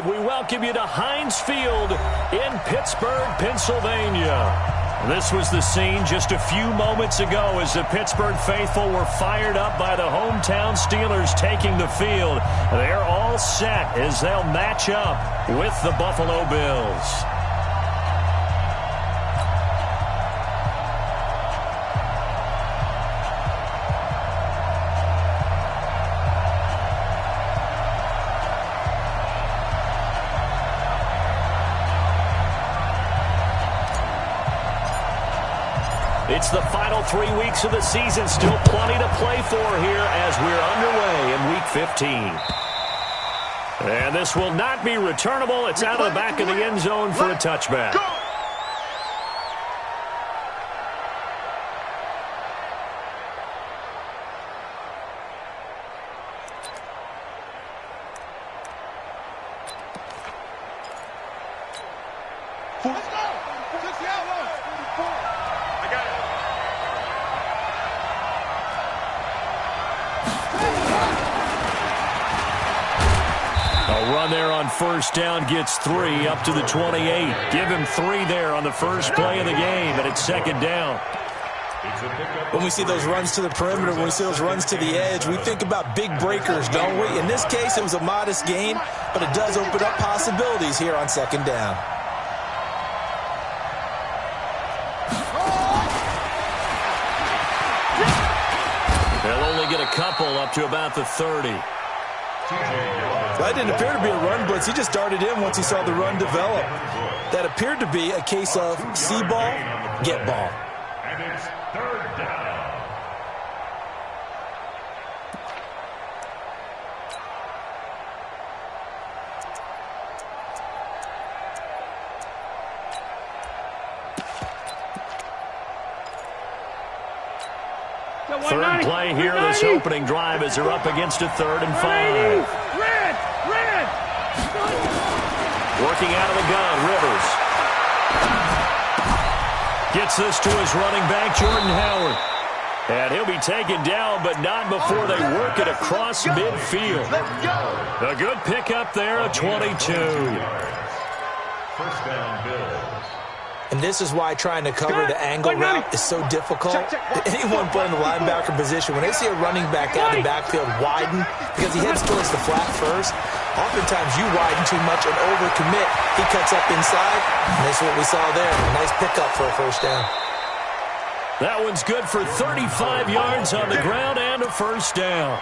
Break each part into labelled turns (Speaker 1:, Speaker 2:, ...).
Speaker 1: drive, we welcome you to Heinz Field in Pittsburgh, Pennsylvania. This was the scene just a few moments ago as the Pittsburgh faithful were fired up by the hometown Steelers taking the field. They're all set as they'll match up with the Buffalo Bills. It's the final 3 weeks of the season. Still plenty to play for here as we're underway in Week 15. And this will not be returnable. It's out of the back of the end zone for a touchback. First down gets 3 up to the 28. Give him 3 there on the first play of the game, and it's second down.
Speaker 2: When we see those runs to the perimeter, when we see those runs to the edge, we think about big breakers, don't we? In this case, it was a modest gain, but it does open up possibilities here on second down.
Speaker 1: They'll only get a couple up to about the 30.
Speaker 2: That didn't appear to be a run blitz. He just darted in once he saw the run develop. That appeared to be a case of see ball, get ball.
Speaker 3: And it's third down.
Speaker 1: Third play here, this opening drive as they're up against a 3rd and 5.
Speaker 4: Red!
Speaker 1: Working out of the gun, Rivers. Gets this to his running back, Jordan Howard. And he'll be taken down, but not before they work it across midfield. A good pickup there, a 22.
Speaker 3: First down, Bills.
Speaker 2: And this is why trying to cover the angle route is so difficult. Anyone playing the linebacker position, when they see a running back out of the backfield widen because he heads towards the flat first, oftentimes you widen too much and overcommit. He cuts up inside, and that's what we saw there. A nice pickup for a first down.
Speaker 1: That one's good for 35 yards on the ground and a first down.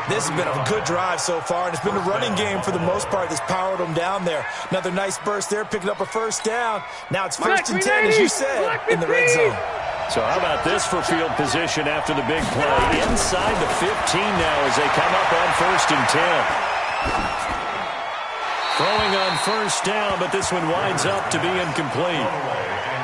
Speaker 2: This has been a good drive so far, and it's been a running game for the most part that's powered them down there. Another nice burst there, picking up a first down. Now it's 1st and 10, as you said, in the red zone.
Speaker 1: So how about this for field position after the big play? Inside the 15 now as they come up on 1st and 10. Throwing on first down, but this one winds up to be incomplete.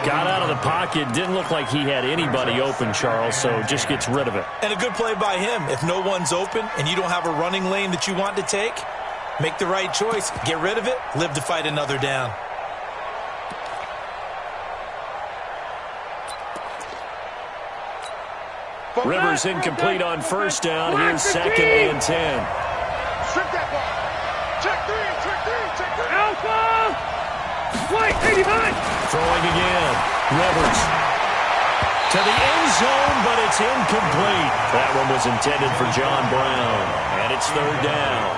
Speaker 1: Got out of the pocket. Didn't look like he had anybody open, Charles, so just gets rid of it.
Speaker 2: And a good play by him. If no one's open and you don't have a running lane that you want to take, make the right choice. Get rid of it. Live to fight another down.
Speaker 1: Rivers incomplete on first down. Here's 2nd and 10.
Speaker 4: Strip that ball. Check 3. Alpha! White, 89!
Speaker 1: Throwing again. Rivers. To the end zone, but it's incomplete. That one was intended for John Brown. And it's 3rd down.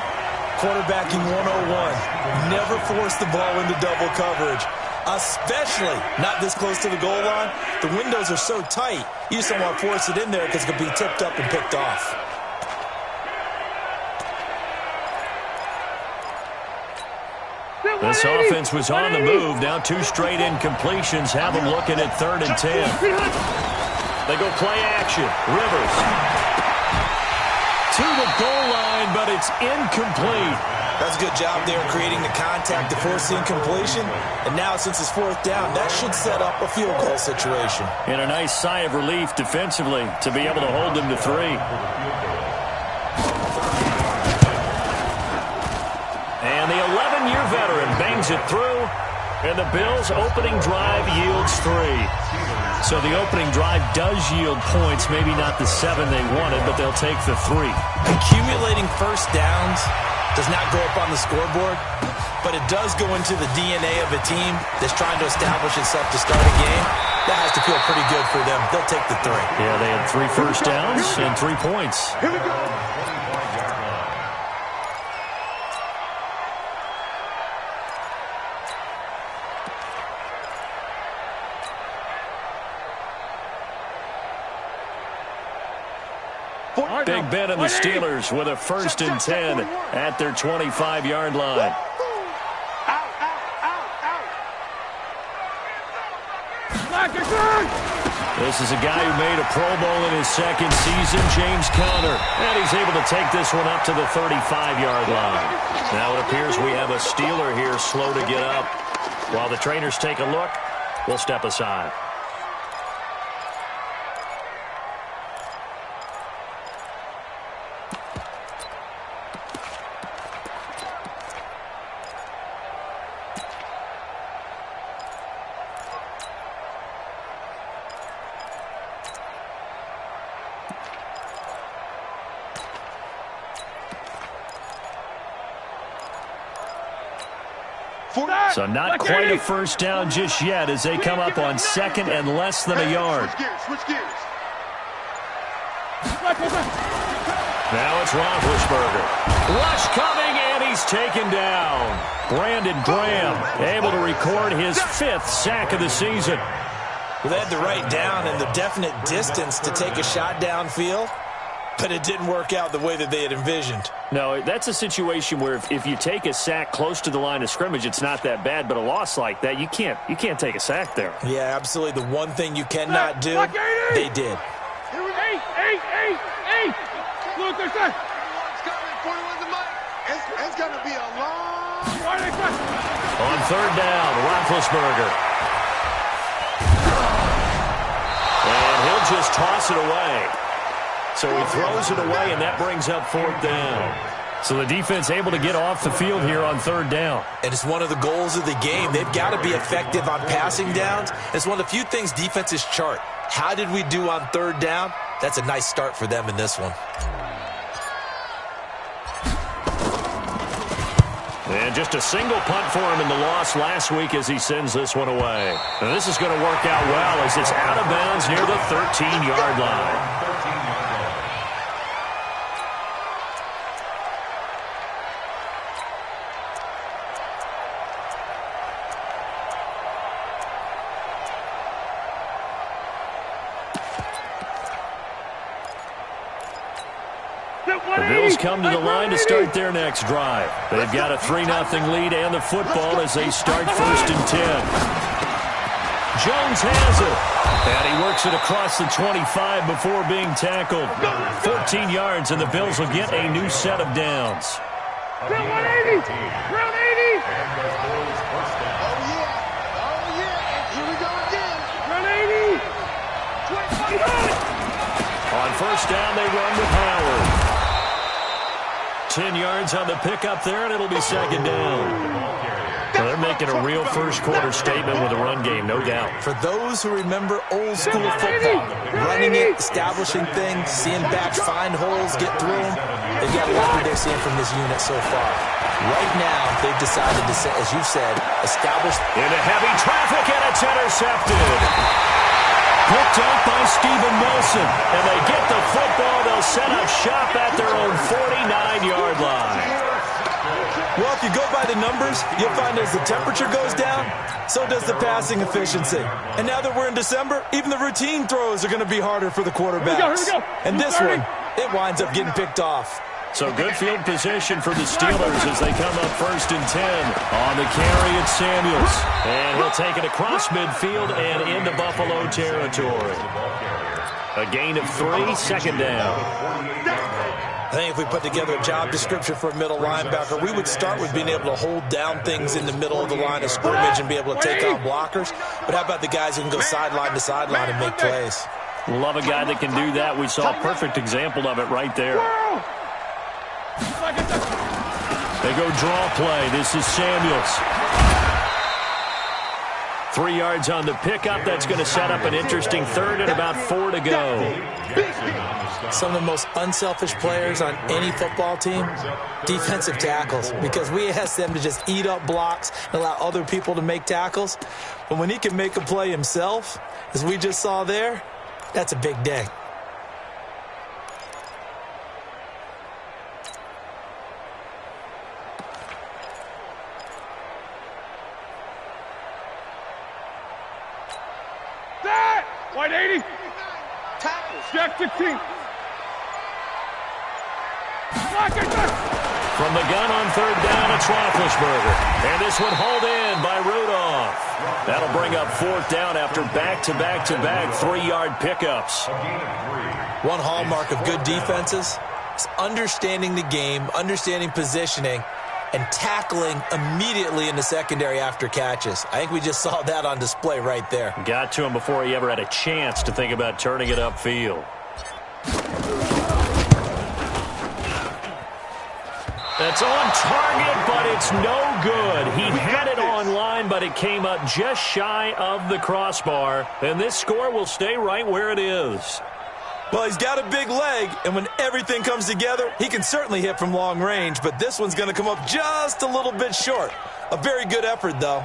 Speaker 2: Quarterbacking 101. Never force the ball into double coverage. Especially not this close to the goal line. The windows are so tight, you just don't want to force it in there because it could be tipped up and picked off.
Speaker 1: This offense was on the move. Now 2 straight incompletions have them looking at 3rd and 10. They go play action. Rivers. To the goal line, but it's incomplete.
Speaker 2: That's a good job there creating the contact to force the incompletion. And now since it's 4th down, that should set up a field goal situation.
Speaker 1: And a nice sigh of relief defensively to be able to hold them to 3. And the 11-year veteran bangs it through, and the Bills' opening drive yields 3. So the opening drive does yield points, maybe not the 7 they wanted, but they'll take the 3.
Speaker 2: Accumulating first downs does not go up on the scoreboard, but it does go into the DNA of a team that's trying to establish itself to start a game. That has to feel pretty good for them. They'll take the 3.
Speaker 1: Yeah, they had 3 first downs and 3 points.
Speaker 4: Here we go.
Speaker 1: Big Ben and the Steelers with a 1st and 10 at their 25-yard line. This is a guy who made a Pro Bowl in his 2nd season, James Conner. And he's able to take this one up to the 35-yard line. Now it appears we have a Steeler here slow to get up. While the trainers take a look, we'll step aside. So not quite a first down just yet as they come up on 2nd and less than a yard.
Speaker 4: Switch gears.
Speaker 1: Now it's Roethlisberger. Rush coming, and he's taken down. Brandon Graham able to record his 5th sack of the season.
Speaker 2: Well, they had the right down and the definite distance to take a shot downfield, but it didn't work out the way that they had envisioned.
Speaker 1: No, that's a situation where if you take a sack close to the line of scrimmage, it's not that bad, but a loss like that, you can't take a sack there.
Speaker 2: Yeah, absolutely. The one thing you cannot do, they did.
Speaker 4: Look, there's that. It's going to be a long...
Speaker 1: On 3rd down, Roethlisberger. And he'll just toss it away. So he throws it away, and that brings up 4th down. So the defense able to get off the field here on 3rd down.
Speaker 2: And it's one of the goals of the game. They've got to be effective on passing downs. It's one of the few things defenses chart. How did we do on 3rd down? That's a nice start for them in this one.
Speaker 1: And just a single punt for him in the loss last week as he sends this one away. And this is going to work out well as it's out of bounds near the 13-yard line. The Bills come to the line to start their next drive. They've got a 3-0 lead and the football as they start 1st and 10. Jones has it. And he works it across the 25 before being tackled. 14 yards, and the Bills will get a new set of downs.
Speaker 4: Round 80! Round 80! Here we go again. Round 80!
Speaker 1: On 1st down, they run with Howard. 10 yards on the pickup there, and it'll be 2nd down. Well, they're making a real first-quarter statement with a run game, no doubt.
Speaker 2: For those who remember old-school football, running it, establishing things, seeing backs find holes, get through them, they've got a lot that they're seeing from this unit so far. Right now, they've decided to, as you said, establish...
Speaker 1: Into heavy traffic, and it's intercepted. Picked up by Steven Nelson, and they get the football. They'll set up shop at their own 49-yard line.
Speaker 2: Well, if you go by the numbers, you'll find as the temperature goes down, so does the passing efficiency. And now that we're in December, even the routine throws are going to be harder for the quarterbacks.
Speaker 4: Here we go.
Speaker 2: And this one, it winds up getting picked off.
Speaker 1: So good field position for the Steelers as they come up 1st and 10. On the carry, it's Samuels. And he'll take it across midfield and into Buffalo territory. A gain of 3, 2nd down.
Speaker 2: I think if we put together a job description for a middle linebacker, we would start with being able to hold down things in the middle of the line of scrimmage and be able to take on blockers. But how about the guys who can go sideline to sideline and make plays?
Speaker 1: Love a guy that can do that. We saw a perfect example of it right there. They go draw play. This is Samuels. 3 yards on the pickup. That's going to set up an interesting third and about 4 to go.
Speaker 2: Some of the most unselfish players on any football team, defensive tackles, because we ask them to just eat up blocks and allow other people to make tackles. But when he can make a play himself, as we just saw there, that's a big day.
Speaker 4: White 80. Jack 15.
Speaker 1: From the gun on third down, it's Roethlisberger. And this one hauled in by Rudolph. That'll bring up fourth down after back-to-back-to-back 3-yard pickups.
Speaker 2: One hallmark of good defenses is understanding the game, understanding positioning, and tackling immediately in the secondary after catches. I think we just saw that on display right there.
Speaker 1: Got to him before he ever had a chance to think about turning it upfield. That's on target, but it's no good. He had it on line, but it came up just shy of the crossbar. And this score will stay right where it is.
Speaker 2: Well, he's got a big leg, and when everything comes together, he can certainly hit from long range, but this one's going to come up just a little bit short. A very good effort, though.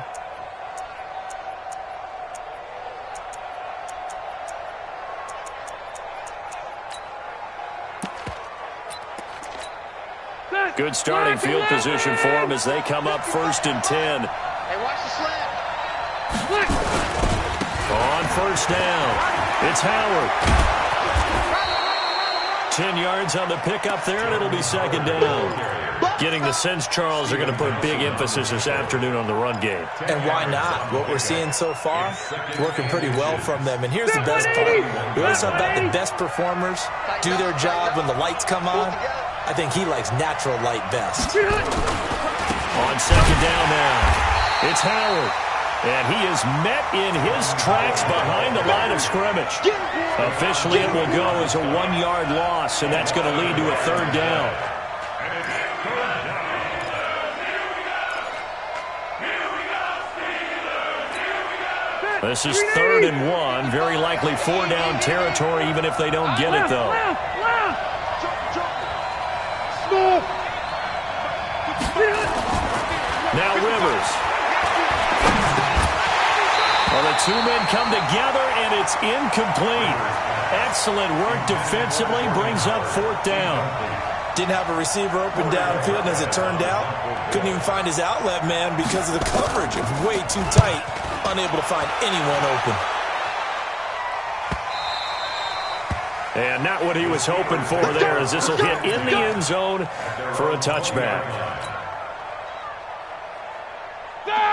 Speaker 1: Good starting field position for him as they come up 1st and 10.
Speaker 4: Hey, watch the slant.
Speaker 1: On first down, it's Howard. 10 yards on the pickup there, and it'll be 2nd down. Getting the sense Charles are going to put big emphasis this afternoon on the run game.
Speaker 2: And why not? What we're seeing so far, working pretty well from them. And here's the best part. We always talk about the best performers do their job when the lights come on. I think he likes natural light best.
Speaker 1: On 2nd down now, it's Howard. And he is met in his tracks behind the line of scrimmage. Officially, it will go as a 1-yard loss, and that's going to lead to a 3rd down. This is 3rd and 1. Very likely 4-down territory, even if they don't get it, though. Now Rivers. Well, the two men come together, and it's incomplete. Excellent work defensively, brings up 4th down.
Speaker 2: Didn't have a receiver open downfield, and as it turned out, couldn't even find his outlet man because of the coverage. It was way too tight, unable to find anyone open.
Speaker 1: And not what he was hoping for there, as this will hit in the end zone for a touchback.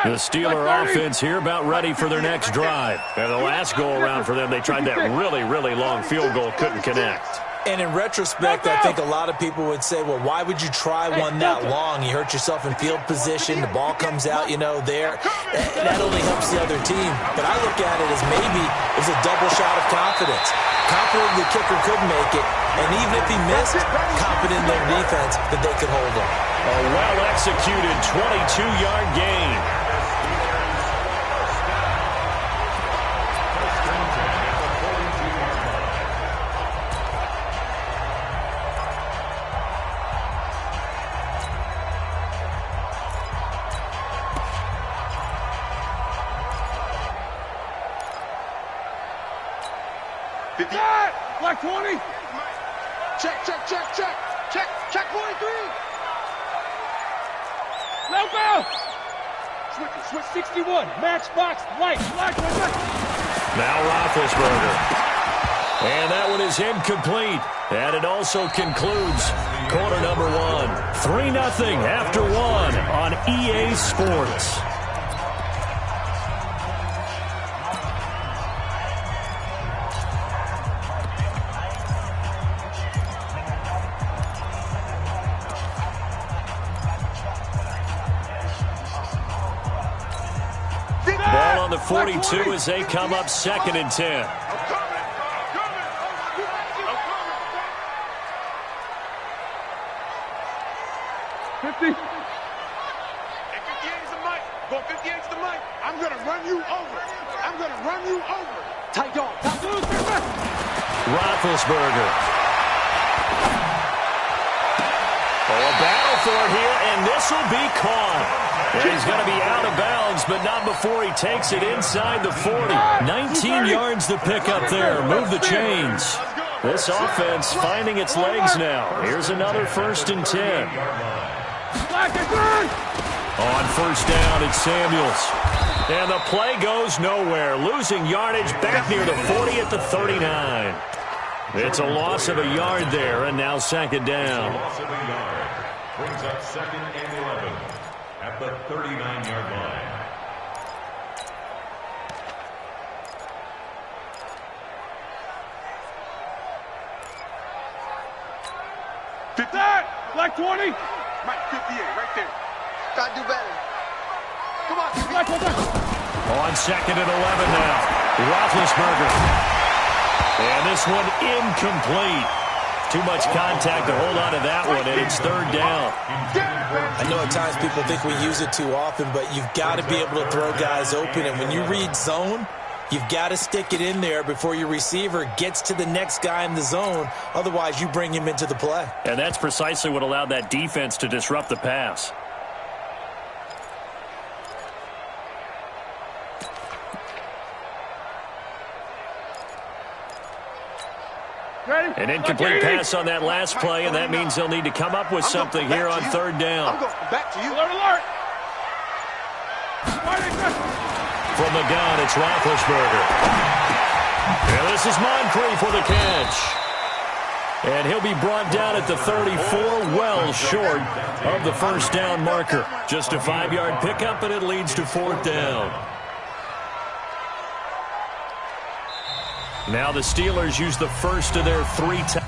Speaker 1: The Steeler offense here about ready for their next drive. And the last go-around for them, they tried that really, really long field goal, couldn't connect.
Speaker 2: And in retrospect, I think a lot of people would say, well, why would you try one that long? You hurt yourself in field position. The ball comes out, there. That only helps the other team. But I look at it as maybe it was a double shot of confidence. Confident the kicker could make it. And even if he missed, confident in their defense that they could hold him.
Speaker 1: A well-executed 22-yard gain.
Speaker 4: Black 20. Check. Check 43. Let go. Switch 61. Matchbox light. Black.
Speaker 1: Now Roethlisberger. And that one is incomplete. And it also concludes quarter number 1. 3-0 after 1 on EA Sports. Ball on the 42 as they come up 2nd and 10.
Speaker 4: 50. Go 58 to the mic. I'm going to run you over. I'm going to run you over. Tight dog. Top loose.
Speaker 1: Roethlisberger. Oh, a battle for it here, and this will be caught. And he's going to be out of bounds, but not before he takes it inside the 40. 19 yards to pick up there. Move the chains. This offense finding its legs now. Here's another 1st and 10. On 1st down, it's Samuels. And the play goes nowhere. Losing yardage back near the 40 at the 39. It's a loss of a yard there, and now 2nd down.
Speaker 3: Loss of a yard. Brings up 2nd and 11 at the 39-yard line.
Speaker 4: That! Like 20! Mike, 58, right there. Gotta do better. Come on,
Speaker 1: On 2nd and 11 now. Roethlisberger. And this one incomplete. Too much contact to hold on to that one, and it's 3rd down.
Speaker 2: I know at times people think we use it too often, but you've got to be able to throw guys open. And when you read zone, you've got to stick it in there before your receiver gets to the next guy in the zone. Otherwise, you bring him into the play.
Speaker 1: And that's precisely what allowed that defense to disrupt the pass. An incomplete pass on that last play, and that means they'll need to come up with something here on 3rd down.
Speaker 4: I'm going back to you. Alert, alert!
Speaker 1: From the gun, it's Roethlisberger. And this is Moncrief for the catch. And he'll be brought down at the 34, well short of the 1st down marker. Just a 5-yard pickup, and it leads to 4th down. Now the Steelers use the first of their 3 times.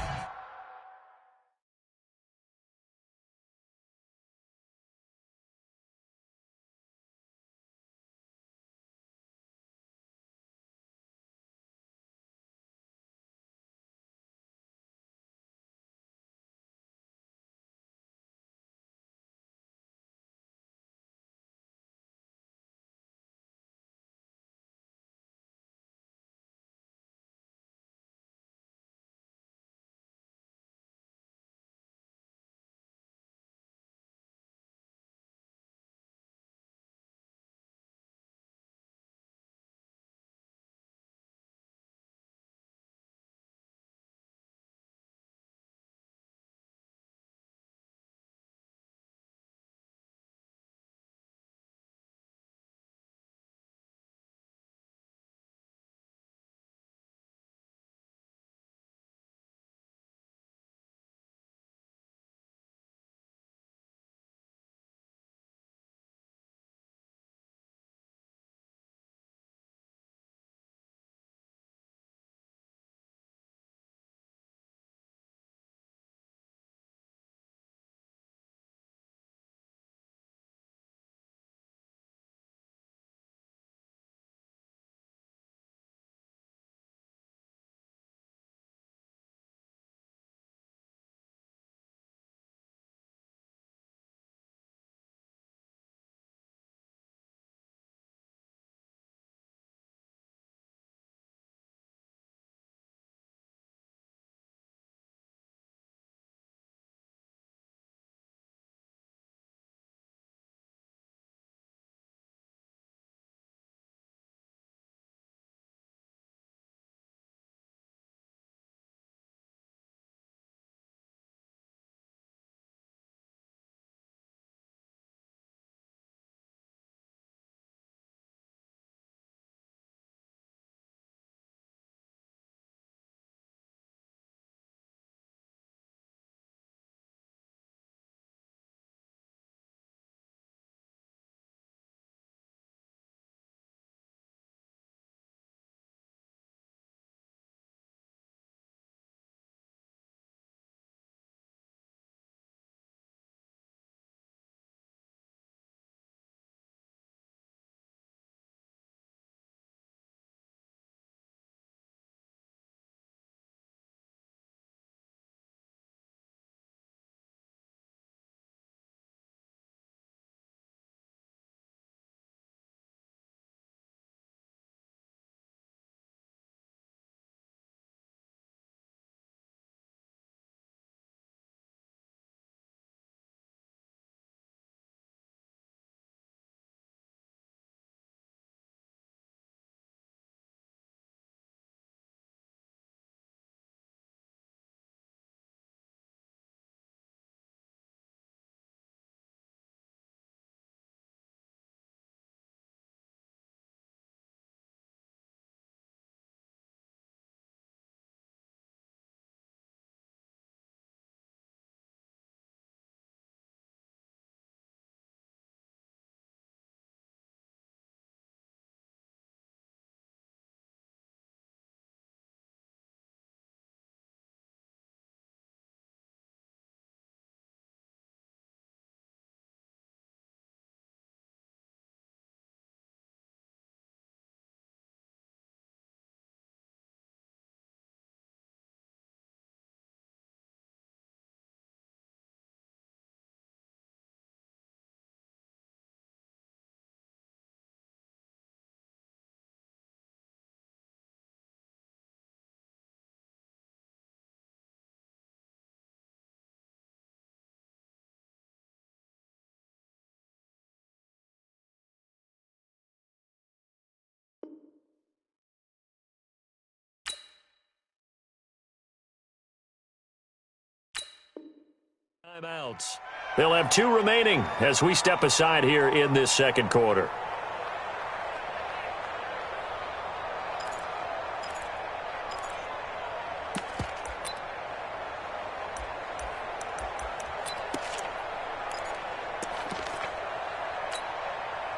Speaker 1: Timeouts. They'll have 2 remaining as we step aside here in this second quarter.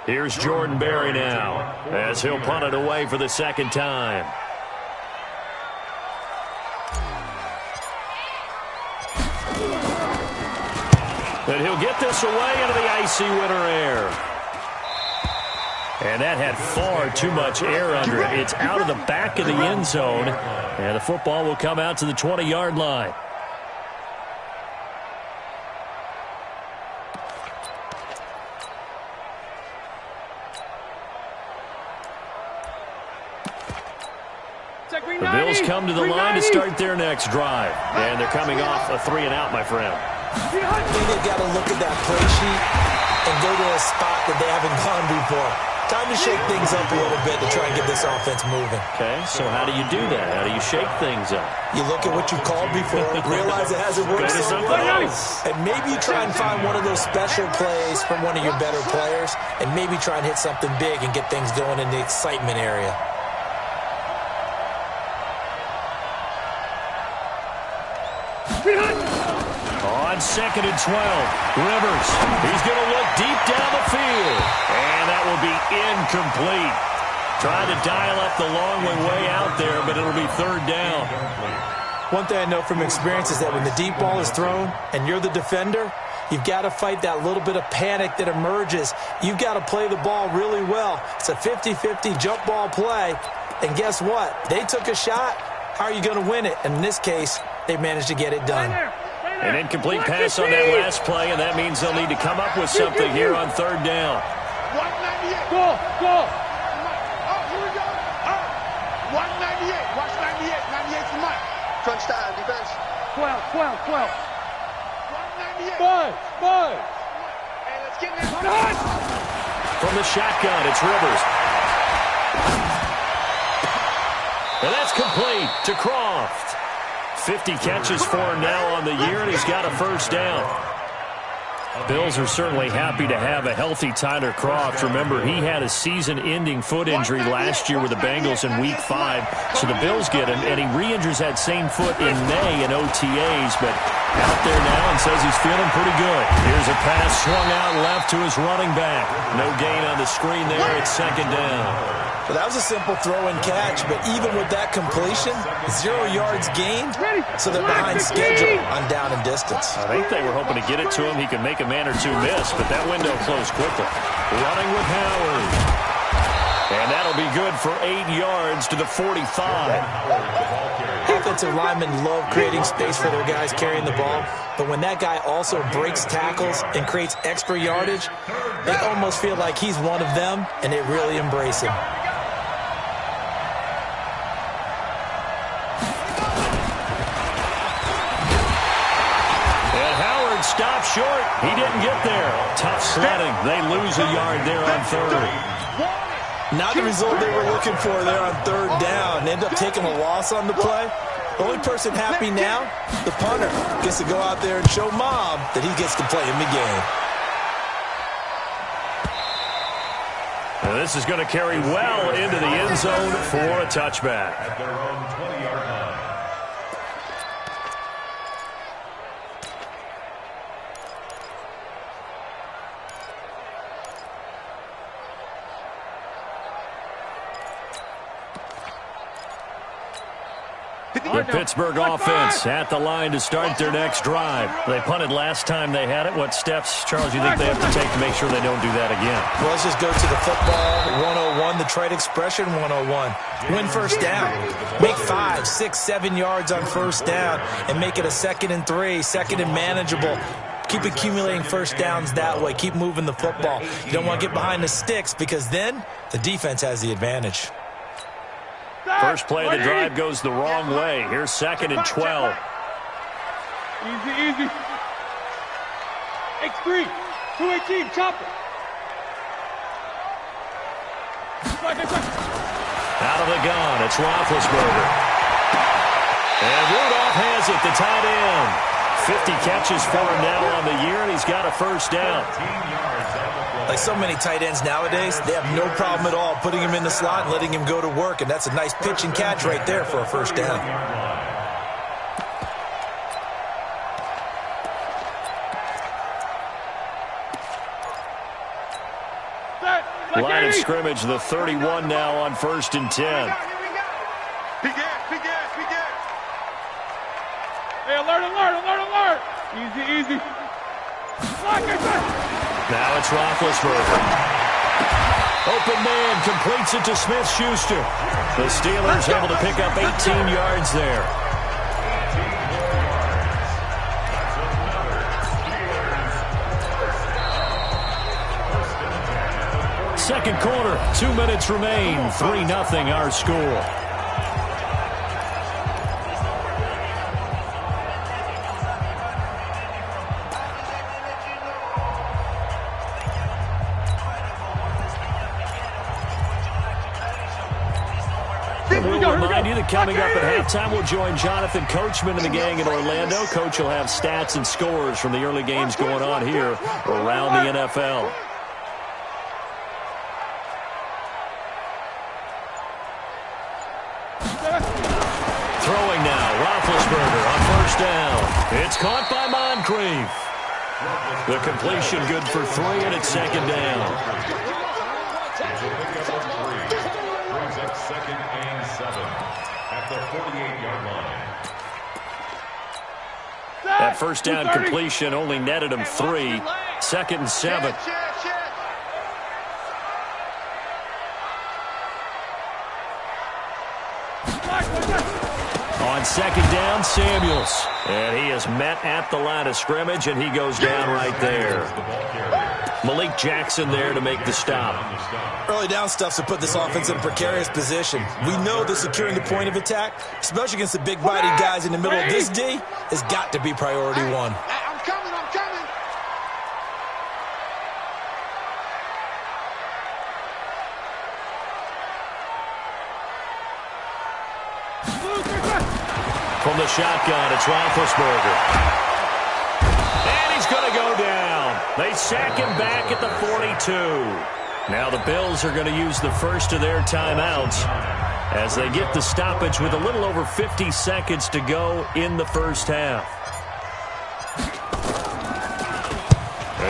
Speaker 1: Here's Jordan Berry now as he'll punt it away for the second time. And he'll get this away into the icy winter air. And that had far too much air under it. It's out of the back of the end zone. And the football will come out to the 20-yard line. The Bills come to the line to start their next drive. And they're coming off a 3-and-out, my friend.
Speaker 2: I think they've got to look at that play sheet and go to a spot that they haven't gone before. Time to shake things up a little bit to try and get this offense moving.
Speaker 1: Okay, so how do you do that? How do you shake things up?
Speaker 2: You look at what you've called before, realize it hasn't worked so well, and maybe you try and find one of those special plays from one of your better players, and maybe try and hit something big and get things going in the excitement area.
Speaker 1: On 2nd and 12, Rivers. He's going to look deep down the field. And that will be incomplete. Trying to dial up the long way out there, but it'll be 3rd down.
Speaker 2: One thing I know from experience is that when the deep ball is thrown and you're the defender, you've got to fight that little bit of panic that emerges. You've got to play the ball really well. It's a 50-50 jump ball play. And guess what? They took a shot. How are you going to win it? And in this case, they managed to get it done.
Speaker 1: An incomplete pass on that last play, and that means they'll need to come up with something here on 3rd down.
Speaker 4: 198. Go. Oh, here we go. 198. Watch 98. 98's the mark.
Speaker 5: Crunch time, defense.
Speaker 4: 12. 198. Five. Hey, let's get this.
Speaker 1: From the shotgun, it's Rivers. And that's complete to Croft. 50 catches for him now on the year, and he's got a 1st down. Bills are certainly happy to have a healthy Tyler Croft. Remember, he had a season-ending foot injury last year with the Bengals in Week 5, so the Bills get him, and he re-injures that same foot in May in OTAs, but out there now and says he's feeling pretty good. Here's a pass swung out left to his running back. No gain on the screen there. It's 2nd down.
Speaker 2: Well, that was a simple throw and catch, but even with that completion, 0 yards gained, so they're behind schedule on down and distance.
Speaker 1: I think they were hoping to get it to him. He could make a man or two miss, but that window closed quickly. Running with Howard. And that'll be good for 8 yards to the 45.
Speaker 2: Offensive linemen love creating space for their guys carrying the ball, but when that guy also breaks tackles and creates extra yardage, they almost feel like he's one of them, and they really embrace him.
Speaker 1: Stop short. He didn't get there. Tough sledding. They lose a yard there on 3rd.
Speaker 2: Not the result they were looking for there on 3rd down. End up taking a loss on the play. The only person happy now, the punter, gets to go out there and show Mom that he gets to play in the game.
Speaker 1: And this is going to carry well into the end zone for a touchback.
Speaker 3: At their own 20-yard line.
Speaker 1: The Pittsburgh offense at the line to start their next drive. They punted last time they had it. What steps, Charles, do you think they have to take to make sure they don't do that again?
Speaker 2: Well, let's just go to the football 101, the trade expression 101. Win 1st down. Make 5, 6, 7 yards on 1st down and make it a 2nd and 3, 2nd and manageable. Keep accumulating 1st downs that way. Keep moving the football. You don't want to get behind the sticks because then the defense has the advantage.
Speaker 1: First play of the drive goes the wrong way. Here's 2nd and 12.
Speaker 4: Easy. X3, 218, chopper.
Speaker 1: Out of the gun, it's Roethlisberger. And Rudolph has it, the tight end. 50 catches for him now on the year, and he's got a first down.
Speaker 2: Like so many tight ends nowadays, they have no problem at all putting him in the slot and letting him go to work, and that's a nice pitch and catch right there for a first down.
Speaker 1: Line of scrimmage, the 31 now on 1st and 10.
Speaker 4: Big ass, big ass, big ass. Hey, alert, alert, alert, alert. Easy, easy.
Speaker 1: Now it's Roethlisberger. Open man completes it to Smith-Schuster. The Steelers able to pick up 18 yards there. Second quarter, 2 minutes remain. 3-0 our score. We'll remind you that coming up at halftime, we'll join Jonathan Coachman and the gang in Orlando. Coach will have stats and scores from the early games going on here around the NFL. Throwing now, Roethlisberger on 1st down. It's caught by Moncrief. The completion good for 3, and it's 2nd down.
Speaker 3: Brings up 2nd and 7 at the 48-yard line.
Speaker 1: That first down completion only netted him 3. 2nd and 7. On 2nd down, Samuels. And he is met at the line of scrimmage, and he goes down right there. Malik Jackson there to make the stop.
Speaker 2: Early down stuff's to put this offense in a precarious position. We know that securing the point of attack, especially against the big-bodied guys in the middle of this D, has got to be priority 1.
Speaker 4: I'm coming, I'm coming.
Speaker 1: From the shotgun, it's Roethlisberger. And he's going to go down. They sack him back at the 42. Now the Bills are going to use the first of their timeouts as they get the stoppage with a little over 50 seconds to go in the first half.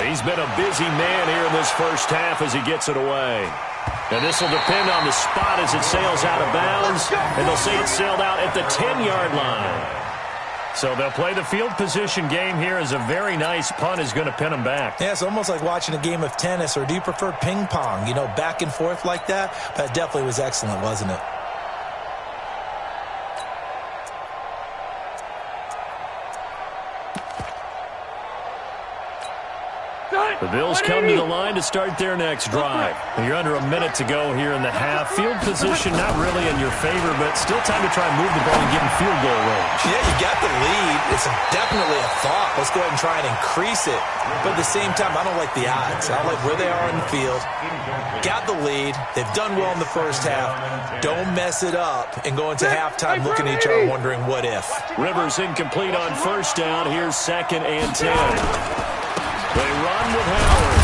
Speaker 1: He's been a busy man here in this first half as he gets it away. And this will depend on the spot as it sails out of bounds. And they'll say it sailed out at the 10-yard line. So they'll play the field position game here as a very nice punt is going to pin them back.
Speaker 2: Yeah, it's almost like watching a game of tennis, or do you prefer ping pong? You know, back and forth like that? That definitely was excellent, wasn't it?
Speaker 1: The Bills come to the line to start their next drive. You're under a minute to go here in the half. Field position not really in your favor, but still time to try and move the ball and get in field goal range.
Speaker 2: Yeah, you got the lead. It's definitely a thought. Let's go ahead and try and increase it. But at the same time, I don't like the odds. I don't like where they are in the field. Got the lead. They've done well in the first half. Don't mess it up and go into halftime looking at each other wondering what if.
Speaker 1: Rivers incomplete on 1st down. Here's 2nd and 10. They run with Howard.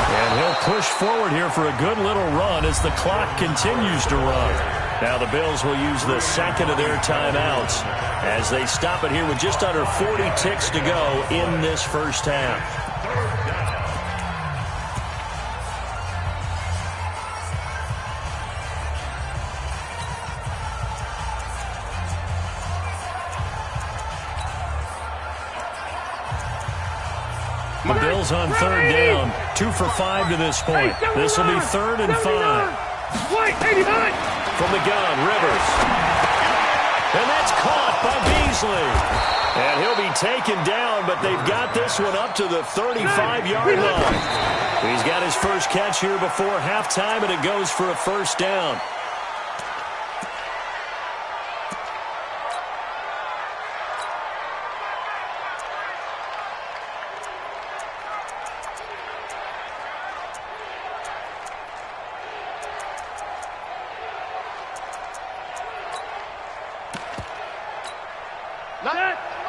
Speaker 1: And he'll push forward here for a good little run as the clock continues to run. Now the Bills will use the second of their timeouts as they stop it here with just under 40 ticks to go in this first half. The Bills on 3rd down, 2 for 5 to this point. This will be 3rd and 5. From the gun, Rivers. And that's caught by Beasley. And he'll be taken down, but they've got this one up to the 35-yard line. He's got his first catch here before halftime, and it goes for a first down.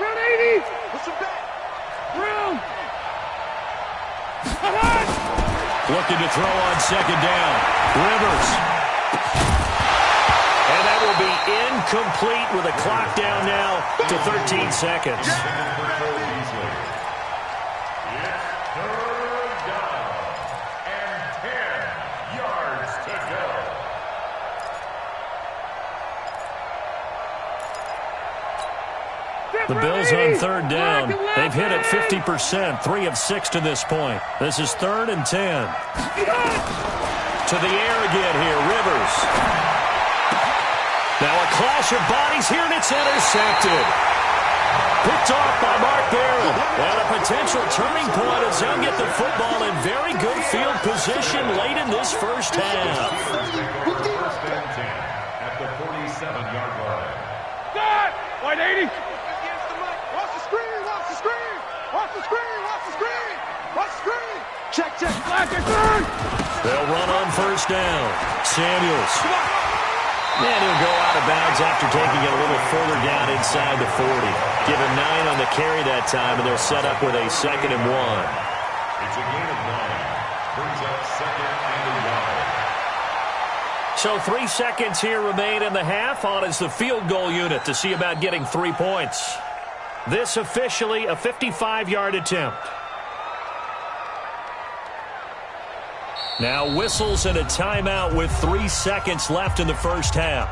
Speaker 4: Run 80. Push him back.
Speaker 1: Looking to throw on second down. Rivers. And that will be incomplete with a clock down now to 13 seconds.
Speaker 3: It's third down and 10 yards to go.
Speaker 1: The Bills on third down. They've hit it 50%, 3 of 6 to this point. This is 3rd and 10. To the air again here, Rivers. Now a clash of bodies here, and it's intercepted. Picked off by Mark Barron. And a potential turning point as they'll get the football in very good field position late in this first half.
Speaker 3: First and 10 at the 47-yard line.
Speaker 4: God! 180. Watch the screen. Watch the screen. Watch the screen. Watch the screen. Watch the screen. Check. Black and third.
Speaker 1: They'll run on first down. Samuels. And he'll go out of bounds after taking it a little further down inside the 40. Give him 9 on the carry that time, and they'll set up with a 2nd and 1.
Speaker 3: It's a gain of 9. Brings up 2nd and 1.
Speaker 1: So 3 seconds here remain in the half. On is the field goal unit to see about getting 3 points. This officially a 55-yard attempt. Now whistles and a timeout with 3 seconds left in the first half.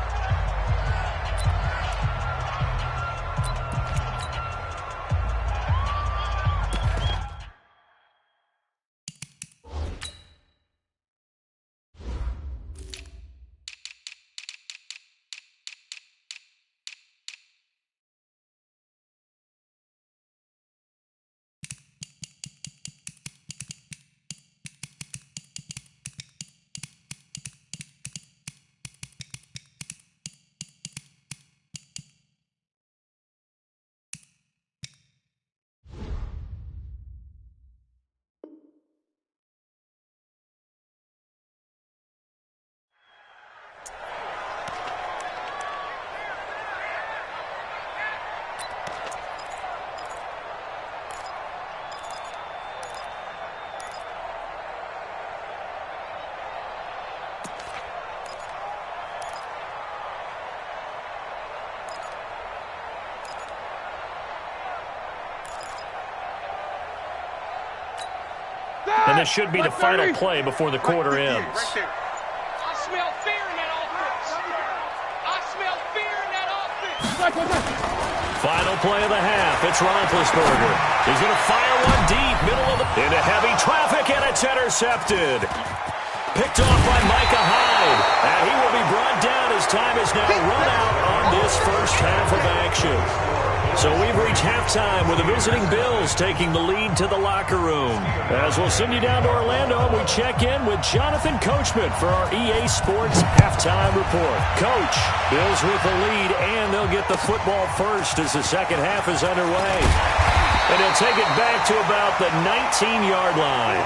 Speaker 1: And this should be the final play before the quarter ends.
Speaker 4: I smell fear in that offense. I smell fear in that offense.
Speaker 1: Final play of the half. It's Roethlisberger. He's going to fire one deep, middle of the... into heavy traffic, and it's intercepted. Picked off by Micah Hyde. And he will be brought down as time is now run out on this first half of action. So we've reached halftime with the visiting Bills taking the lead to the locker room. As we'll send you down to Orlando, we check in with Jonathan Coachman for our EA Sports halftime report. Coach, Bills with the lead, and they'll get the football first as the second half is underway. And they'll take it back to about the 19-yard line.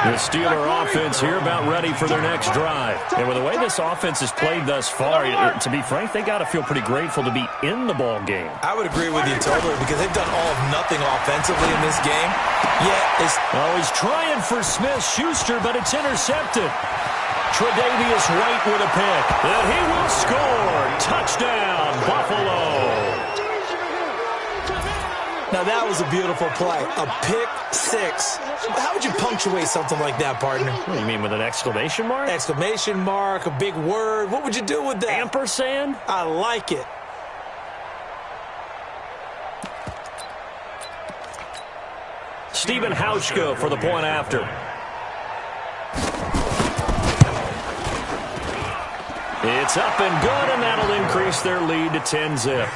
Speaker 1: The Steeler offense here about ready for their next drive. And with the way this offense has played thus far, to be frank, they got to feel pretty grateful to be in the ball game.
Speaker 2: I would agree with you totally because they've done all of nothing offensively in this game.
Speaker 1: Well, he's trying for Smith-Schuster, but it's intercepted. Tre'Davious White with a pick. And he will score. Touchdown, Buffalo.
Speaker 2: Now, that was a beautiful play. A pick six. How would you punctuate something like that, partner?
Speaker 1: What do you mean, with an exclamation mark?
Speaker 2: Exclamation mark, a big word. What would you do with that?
Speaker 1: Ampersand?
Speaker 2: I like it.
Speaker 1: Stephen Hauschka for the point after. It's up and good, and that'll increase their lead to 10-zip.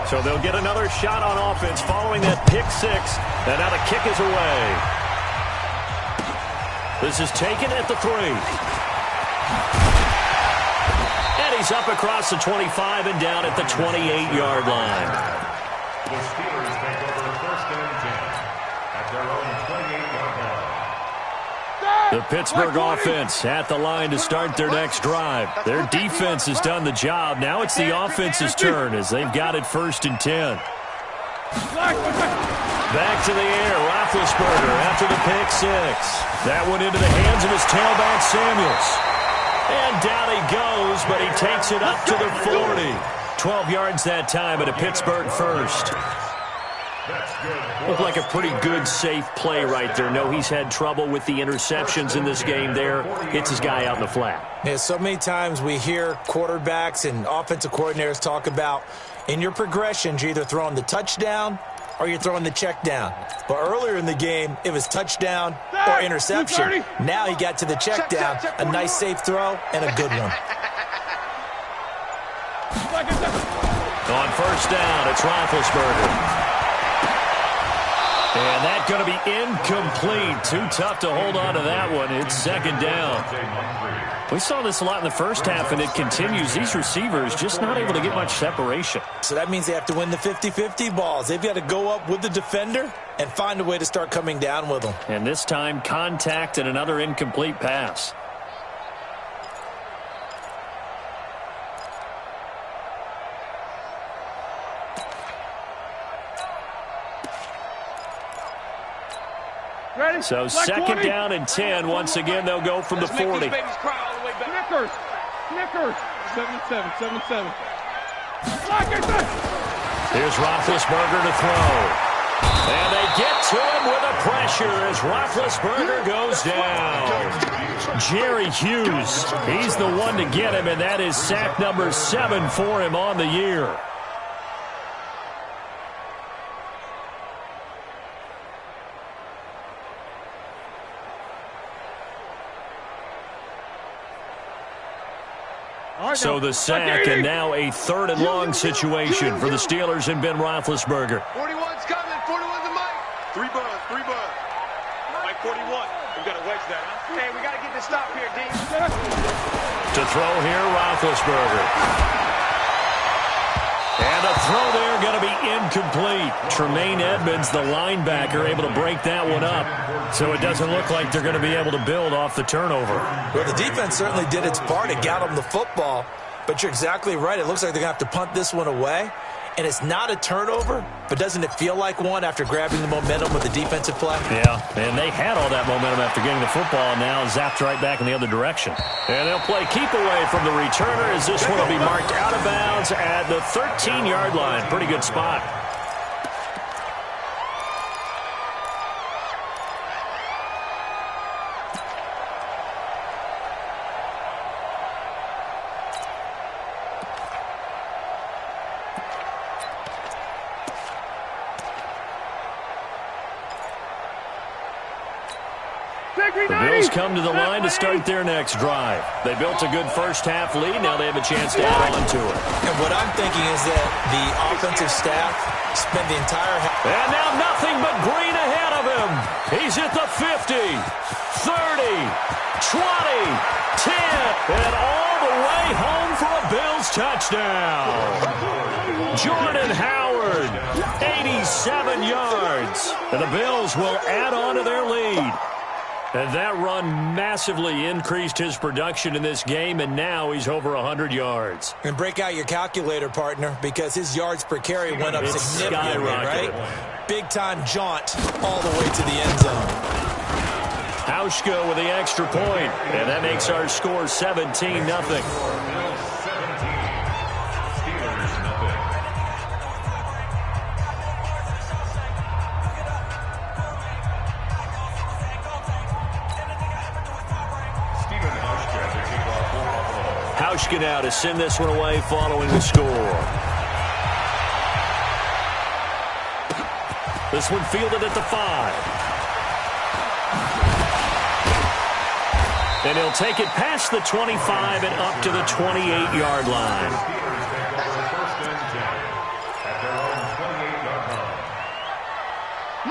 Speaker 1: So they'll get another shot on offense following that pick six. And now the kick is away. This is taken at the 3. And he's up across the 25 and down at the 28-yard line.
Speaker 3: The Steelers take over first and 10 at their own 28-yard line.
Speaker 1: The Pittsburgh offense at the line to start their next drive. Their defense has done the job. Now it's the offense's turn as they've got it 1st and 10. Back to the air, Roethlisberger after the pick six. That one into the hands of his tailback, Samuels. And down he goes, but he takes it up to the 40. 12 yards that time, but a Pittsburgh first. Looked like a pretty good, safe play right there. No, he's had trouble with the interceptions in this game there. Hits his guy out in the flat.
Speaker 2: Yeah, so many times we hear quarterbacks and offensive coordinators talk about in your progressions, you're either throwing the touchdown or you're throwing the check down. But earlier in the game, it was touchdown or interception. Now he got to the check down, a nice safe throw, and a good one.
Speaker 1: On 1st down, it's Roethlisberger. And that's going to be incomplete. Too tough to hold on to that one. It's 2nd down. We saw this a lot in the first half, and it continues. These receivers just not able to get much separation.
Speaker 2: So that means they have to win the 50-50 balls. They've got to go up with the defender and find a way to start coming down with them.
Speaker 1: And this time, contact and another incomplete pass. So 2nd down and 10. Once again, they'll go from the 40.
Speaker 4: Snickers. 7-7.
Speaker 1: Here's Roethlisberger to throw. And they get to him with a pressure as Roethlisberger goes down. Jerry Hughes, he's the one to get him, and that is sack number 7 for him on the year. So the sack, and now a 3rd and long situation for the Steelers and Ben Roethlisberger.
Speaker 4: 41's coming. 41's the mic. 3 buzz. Mike 41. We've got to wedge that, huh? Hey, we got to get this stop here, D.
Speaker 1: To throw here, Roethlisberger. And a throw there going to be incomplete. Tremaine Edmonds, the linebacker, able to break that one up. So it doesn't look like they're going to be able to build off the turnover.
Speaker 2: Well, the defense certainly did its part. It got them the football. But you're exactly right. It looks like they're going to have to punt this one away. And it's not a turnover, but doesn't it feel like one after grabbing the momentum with the defensive play?
Speaker 1: Yeah, and they had all that momentum after getting the football, and now zapped right back in the other direction. And they'll play keep away from the returner as this one will be marked out of bounds at the 13-yard line. Pretty good spot. The Bills come to the line to start their next drive. They built a good first-half lead. Now they have a chance to add on to it.
Speaker 2: And what I'm thinking is that the offensive staff spent the entire half.
Speaker 1: And now nothing but green ahead of him. He's at the 50, 30, 20, 10, and all the way home for a Bills touchdown. Jordan Howard, 87 yards. And the Bills will add on to their lead. And that run massively increased his production in this game, and now he's over 100 yards.
Speaker 2: And break out your calculator, partner, because his yards per carry went up significantly, right? Big-time jaunt all the way to the end zone.
Speaker 1: Hauschka with the extra point, and that makes our score 17-0. Hauschka now to send this one away following the score. This one fielded at the 5. And he'll take it past the 25 and up to the 28-yard line.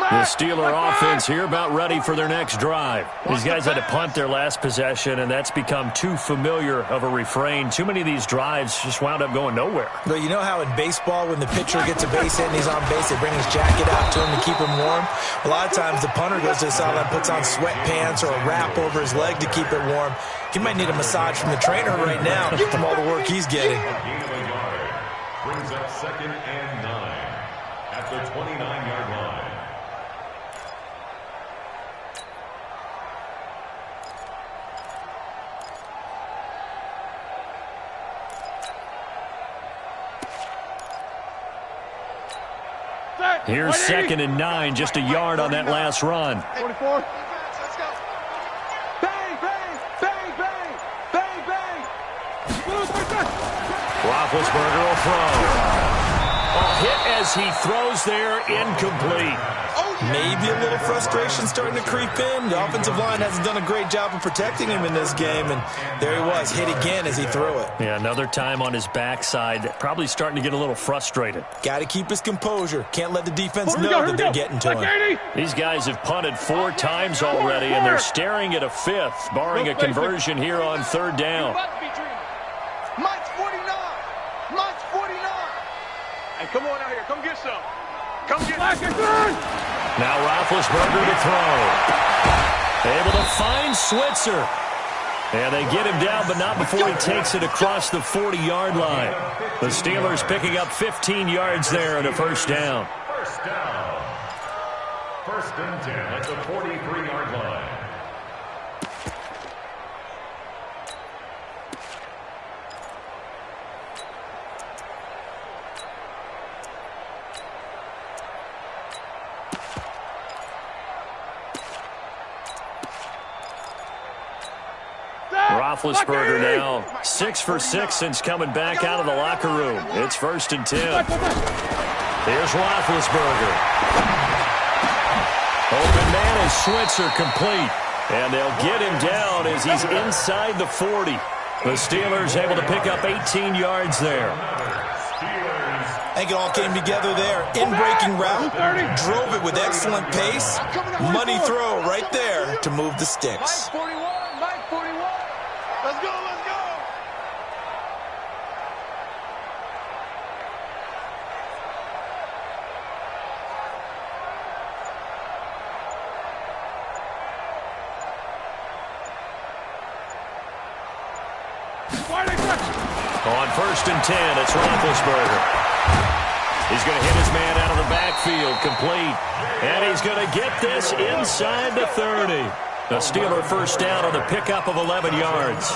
Speaker 1: The Steeler offense here about ready for their next drive. These guys had to punt their last possession, and that's become too familiar of a refrain. Too many of these drives just wound up going nowhere.
Speaker 2: Well, you know how in baseball when the pitcher gets a base hit and he's on base, they bring his jacket out to him to keep him warm? A lot of times the punter goes to the sideline, puts on sweatpants or a wrap over his leg to keep it warm. He might need a massage from the trainer right now from all the work he's getting.
Speaker 3: Brings up 2nd and 9 at the 29-yard line.
Speaker 1: Here's 2nd and 9, just a yard on that last run.
Speaker 4: 24. Let's go. Bang, bang, bang, bang, bang, bang.
Speaker 1: Roethlisberger will throw. A hit as he throws there, incomplete.
Speaker 2: Maybe a little frustration starting to creep in. The offensive line hasn't done a great job of protecting him in this game, and there he was, hit again as he threw it.
Speaker 1: Yeah, another time on his backside, probably starting to get a little frustrated.
Speaker 2: Got to keep his composure. Can't let the defense know that they're getting to him.
Speaker 1: These guys have punted 4 times already, and they're staring at a 5th, barring a conversion here on 3rd down.
Speaker 4: Mike's 49. Mike's 49. Hey, come on out here. Come get some. Come get some.
Speaker 1: Now Roethlisberger to throw. Able to find Switzer. And they get him down, but not before he takes it across the 40-yard line. The Steelers picking up 15 yards there and a first down.
Speaker 3: First down. 1st and 10 at the 43-yard line.
Speaker 1: Roethlisberger now 6 for 6 since coming back out of the locker room. It's 1st and 10. Here's Roethlisberger. Open man is Switzer complete. And they'll get him down as he's inside the 40. The Steelers able to pick up 18 yards there.
Speaker 2: I think it all came together there. In-breaking route, drove it with excellent pace. Money throw right there to move the sticks.
Speaker 4: Mike 41, Mike 41. Let's go, let's go.
Speaker 1: On 1st and 10, it's Roethlisberger. He's going to hit his man out of the backfield, complete. And he's going to get this inside the 30. A Steeler first down on the pickup of 11 yards.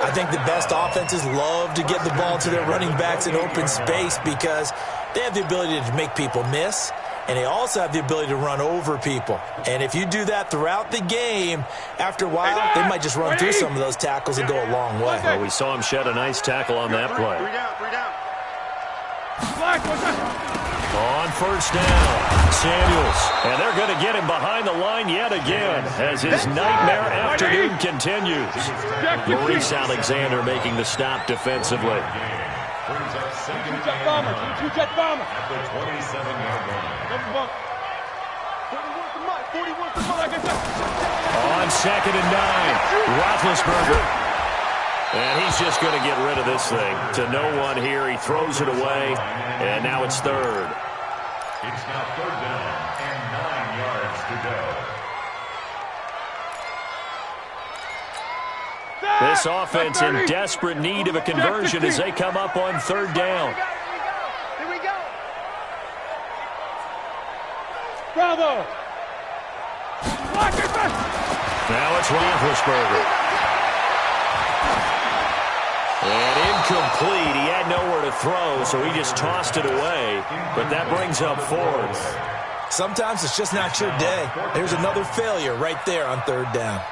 Speaker 2: I think the best offenses love to get the ball to their running backs in open space because they have the ability to make people miss, and they also have the ability to run over people. And if you do that throughout the game, after a while, they might just run through some of those tackles and go a long way.
Speaker 1: Well, we saw him shed a nice tackle on that play.
Speaker 4: 3 down.
Speaker 1: On 1st down, Samuels. And they're going to get him behind the line yet again as his nightmare afternoon continues. Maurice Alexander making the stop defensively.
Speaker 3: Brings up 2nd
Speaker 4: Two-jet bomber. Two-jet bomber.
Speaker 3: at the 27-yard line.
Speaker 4: 41 to Mike. Like I said.
Speaker 1: On 2nd and 9, Roethlisberger. And he's just going to get rid of this thing. To no one here, he throws it away, and now it's 3rd.
Speaker 3: It's now 3rd down and 9 yards to go.
Speaker 1: This offense in desperate need of a conversion as they come up on 3rd down.
Speaker 4: Here we go. Bravo.
Speaker 1: Now it's Roethlisberger. And incomplete. He had nowhere to throw, so he just tossed it away. But that brings up 4th.
Speaker 2: Sometimes it's just not your day. There's another failure right there on 3rd down.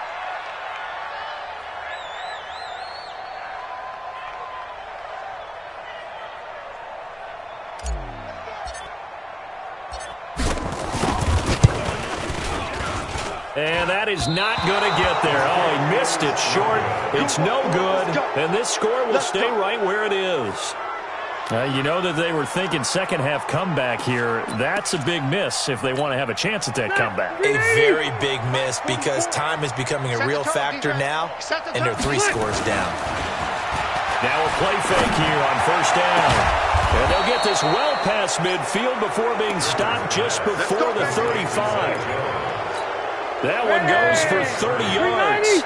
Speaker 1: And that is not going to get there. Oh, he missed it short. It's no good. And this score will stay right where it is. You know that they were thinking second-half comeback here. That's a big miss if they want to have a chance at that comeback.
Speaker 2: A very big miss because time is becoming a real factor now, and they're 3 scores down.
Speaker 1: Now a play fake here on first down. And they'll get this well past midfield before being stopped just before the 35. That one goes for 30 yards.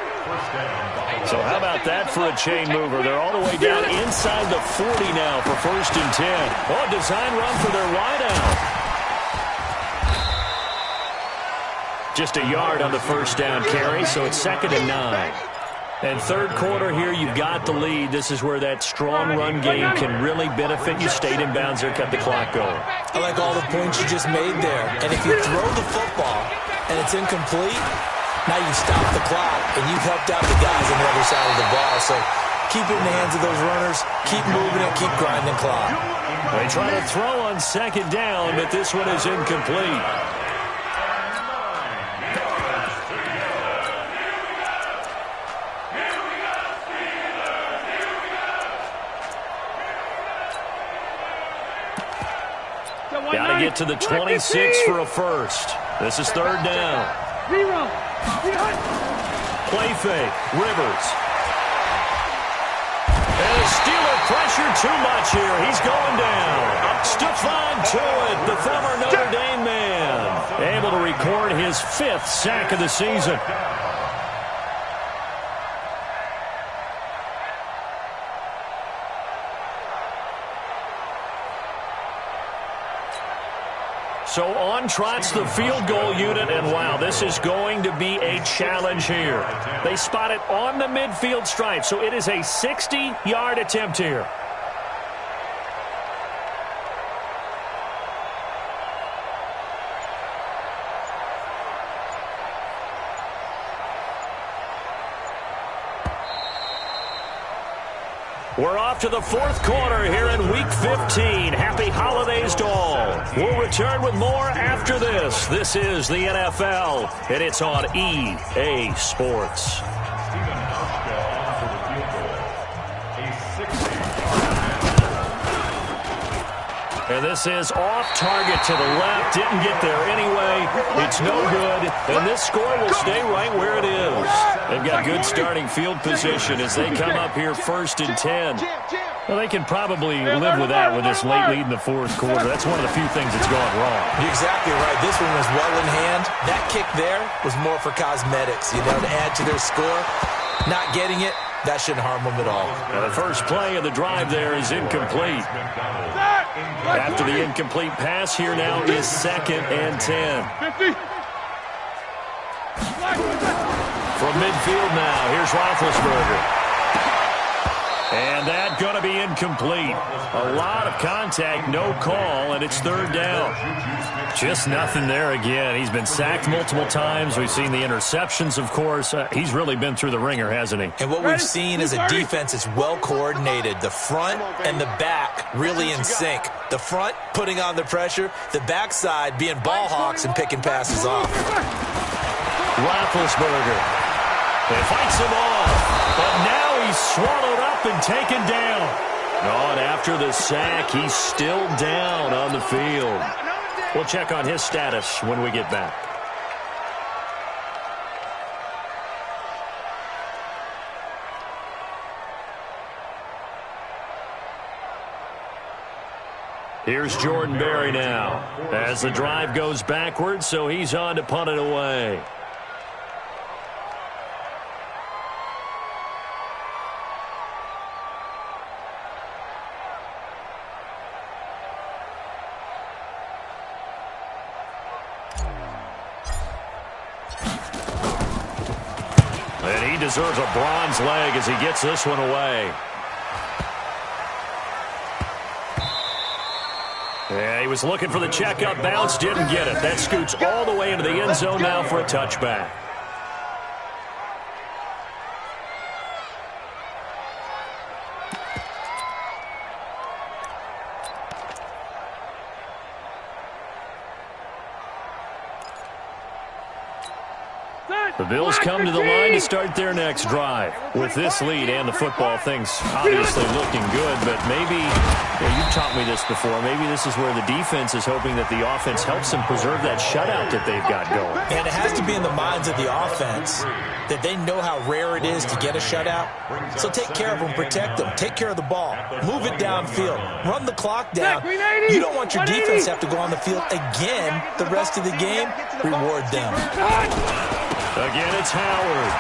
Speaker 1: So how about that for a chain mover? They're all the way down inside the 40 now for first and 10. Oh, design run for their wideout. Just a yard on the first down carry, so it's 2nd and 9. And third quarter here, you've got the lead. This is where that strong run game can really benefit you. Stayed in bounds there, kept the clock going.
Speaker 2: I like all the points you just made there. And if you throw the football and it's incomplete, now you stop the clock, and you've helped out the guys on the other side of the ball. So keep it in the hands of those runners. Keep moving it. Keep grinding clock.
Speaker 1: They try to throw on second down, but this one is incomplete. Got to get to the 26 for a first. This is third down. Play fake. Rivers. And the Steeler pressure too much here. He's going down. Stephon Tuitt, the former Notre Dame man, able to record his 5th sack of the season. So on trots the field goal unit, and wow, this is going to be a challenge here. They spot it on the midfield stripe, so it is a 60-yard attempt here. We're off to the fourth quarter here in Week 15. Happy holidays to all. We'll return with more after this. This is the NFL, and it's on EA Sports. And this is off target to the left. Didn't get there anyway. It's no good. And this score will stay right where it is. They've got good starting field position as they come up here first and 10. Well, they can probably live with that with this late lead in the fourth quarter. That's one of the few things that's gone wrong.
Speaker 2: You're exactly right. This one was well in hand. That kick there was more for cosmetics, to add to their score. Not getting it, that shouldn't harm them at all.
Speaker 1: The first play of the drive there is incomplete. After the incomplete pass, here now is 2nd and 10. From midfield now, here's Roethlisberger. And that's going to be incomplete. A lot of contact, no call, and it's third down. Just nothing there again. He's been sacked multiple times. We've seen the interceptions, of course. He's really been through the ringer, hasn't he?
Speaker 2: And what we've seen is a defense that's well coordinated. The front and the back really in sync. The front putting on the pressure. The backside being ball hawks and picking passes off.
Speaker 1: Roethlisberger. They fights him off, but now he's swallowed up and taken down. Oh, and after the sack, he's still down on the field. We'll check on his status when we get back. Here's Jordan Berry now as the drive goes backwards, so he's on to punt it away. And he deserves a bronze leg as he gets this one away. Yeah, he was looking for the checkup bounce, didn't get it. That scoots all the way into the end zone now for a touchback. The Bills come to the line to start their next drive. With this lead and the football, things obviously looking good, but maybe, you've taught me this before, maybe this is where the defense is hoping that the offense helps them preserve that shutout that they've got going.
Speaker 2: And it has to be in the minds of the offense that they know how rare it is to get a shutout. So take care of them, protect them, take care of the ball, move it downfield, run the clock down. You don't want your defense to have to go on the field again the rest of the game. Reward them.
Speaker 1: Again, it's Howard.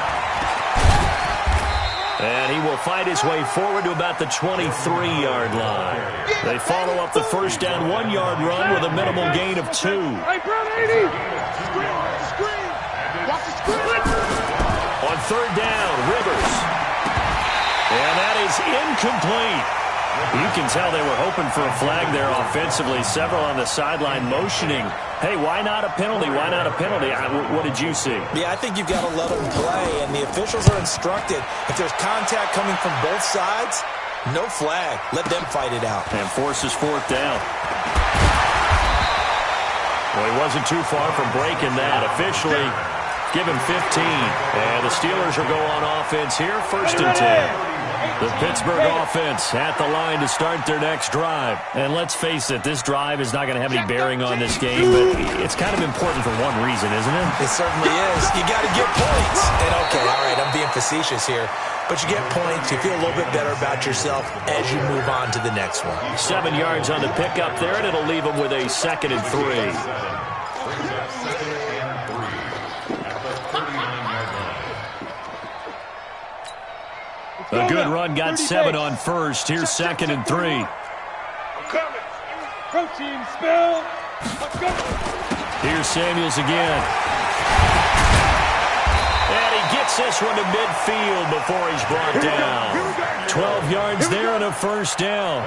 Speaker 1: And he will fight his way forward to about the 23-yard line. They follow up the first down 1-yard run with a minimal gain of 2.
Speaker 4: Hey, Brown 80. Screen. Watch the screen.
Speaker 1: On third down, Rivers. And that is incomplete. You can tell they were hoping for a flag there offensively. Several on the sideline motioning. Hey, why not a penalty? Why not a penalty? What did you see?
Speaker 2: Yeah, I think you've got to let them play, and the officials are instructed. If there's contact coming from both sides, no flag. Let them fight it out.
Speaker 1: And forces fourth down. Well, he wasn't too far from breaking that. Officially, give him 15. And the Steelers will go on offense here, 1st and 10. The Pittsburgh offense at the line to start their next drive. And let's face it, this drive is not going to have any bearing on this game, but it's kind of important for one reason, isn't it?
Speaker 2: It certainly is. You got to get points. And okay, all right, I'm being facetious here, but you get points, you feel a little bit better about yourself as you move on to the next one.
Speaker 1: 7 yards on the pickup there, and it'll leave them with a 2nd and 3.
Speaker 3: Brings up 2nd and 3 at the 39-yard line.
Speaker 1: A good run, got 7 on first. Here's 2nd and 3.
Speaker 4: I'm coming. Protein spill. I'm coming.
Speaker 1: Here's Samuels again. And he gets this one to midfield before he's brought down. 12 yards there and a 1st down.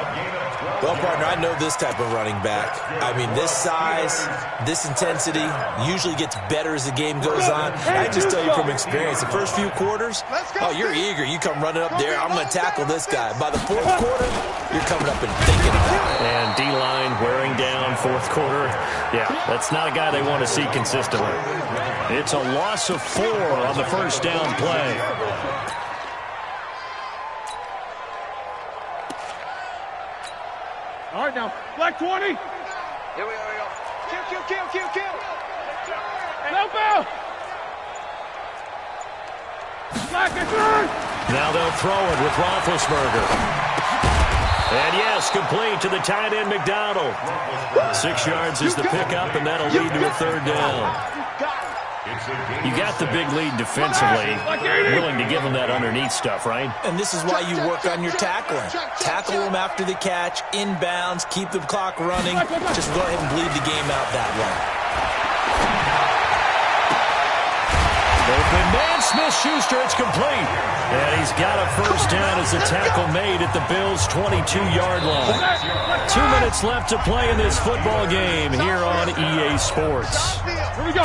Speaker 2: Well, partner, I know this type of running back. I mean, this size, this intensity usually gets better as the game goes on. I just tell you from experience, the first few quarters, oh, you're eager. You come running up there, I'm going to tackle this guy. By the 4th quarter, you're coming up and thinking about it.
Speaker 1: And D-line wearing down 4th quarter. Yeah, that's not a guy they want to see consistently. It's a loss of 4 on the 1st down play.
Speaker 4: All right, now, black 20.
Speaker 5: Here we go. Kill.
Speaker 4: No foul. Black and turn.
Speaker 1: Now they'll throw it with Roethlisberger. And yes, complete to the tight end McDonald. 6 yards is the pickup, and that'll lead to a 3rd down. You got the big lead defensively, willing to give them that underneath stuff, right?
Speaker 2: And this is why you work on your tackling. Tackle them after the catch, inbounds, keep the clock running. Just go ahead and bleed the game out that way.
Speaker 1: Open man, Smith-Schuster, it's complete. And he's got a 1st down as the tackle made at the Bills' 22-yard line. 2 minutes left to play in this football game here on EA Sports.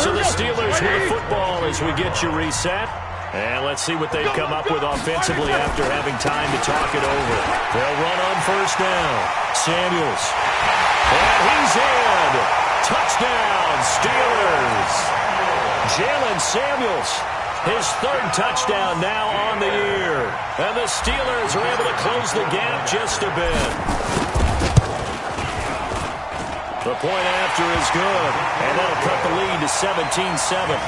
Speaker 1: So the Steelers with the football as we get you reset. And let's see what they've come up with offensively after having time to talk it over. They'll run on 1st down. Samuels. And he's in. Touchdown, Steelers. Jalen Samuels, his 3rd touchdown now on the year. And the Steelers are able to close the gap just a bit. The point after is good, and that'll cut the lead to 17-7.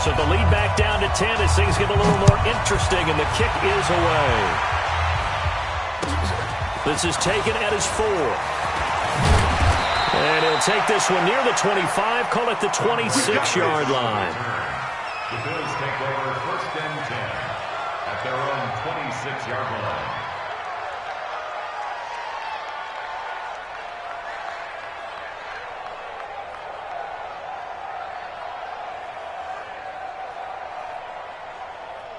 Speaker 1: So the lead back down to 10 as things get a little more interesting, and the kick is away. This is taken at his 4. And he'll take this one near the 25, call it the 26-yard line.
Speaker 3: The Bills take over 1st and 10 at their own 26-yard line.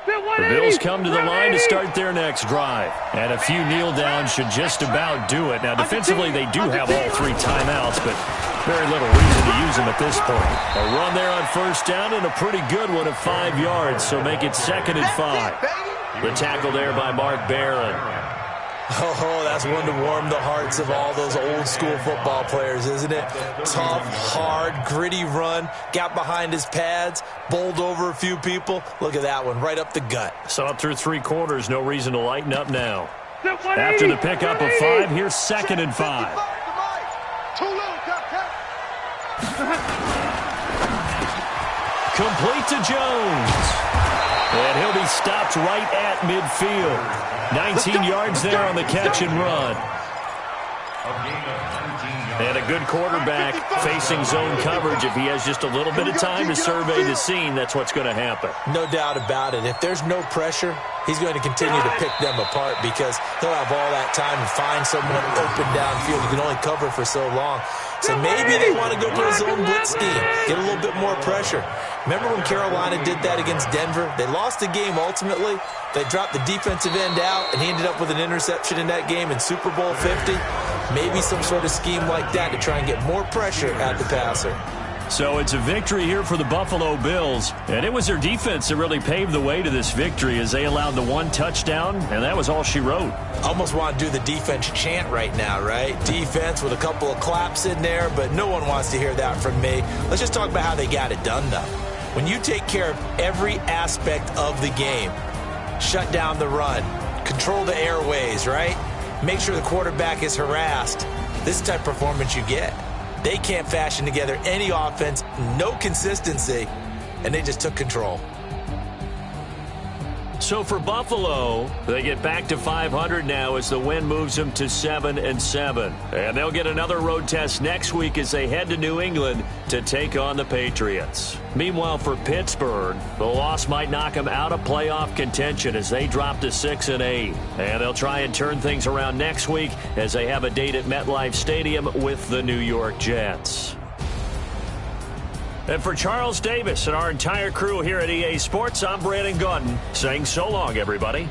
Speaker 1: The Bills come to the line to start their next drive. And a few kneel downs should just about do it. Now, defensively, they do have all 3 timeouts, but very little reason to use them at this point. A run there on first down and a pretty good one of 5 yards, so make it 2nd and 5. The tackle there by Mark Barron.
Speaker 2: Oh, that's one to warm the hearts of all those old-school football players, isn't it? Tough, hard, gritty run, got behind his pads, bowled over a few people. Look at that one, right up the gut.
Speaker 1: So up through 3 quarters, no reason to lighten up now. After the pickup of 5, here's 2nd and 5. Complete to Jones. And he'll be stopped right at midfield. 19 yards there on the catch and run. And a good quarterback facing zone coverage. If he has just a little bit of time to survey the scene, that's what's going to happen.
Speaker 2: No doubt about it. If there's no pressure, he's going to continue to pick them apart because he'll have all that time to find someone open downfield. You can only cover for so long. So maybe they want to go to a zone blitz scheme, get a little bit more pressure. Remember when Carolina did that against Denver? They lost the game ultimately. They dropped the defensive end out, and he ended up with an interception in that game in Super Bowl 50. Maybe some sort of scheme like that to try and get more pressure at the passer.
Speaker 1: So it's a victory here for the Buffalo Bills, and it was their defense that really paved the way to this victory as they allowed the 1 touchdown, and that was all she wrote.
Speaker 2: Almost want to do the defense chant right now, right? Defense with a couple of claps in there, but no one wants to hear that from me. Let's just talk about how they got it done, though. When you take care of every aspect of the game, shut down the run, control the airways, right? Make sure the quarterback is harassed. This is the type of performance you get. They can't fashion together any offense, no consistency, and they just took control.
Speaker 1: So for Buffalo, they get back to 500 now as the win moves them to 7-7. And they'll get another road test next week as they head to New England to take on the Patriots. Meanwhile, for Pittsburgh, the loss might knock them out of playoff contention as they drop to 6-8. And they'll try and turn things around next week as they have a date at MetLife Stadium with the New York Jets. And for Charles Davis and our entire crew here at EA Sports, I'm Brandon Gaudin saying so long, everybody.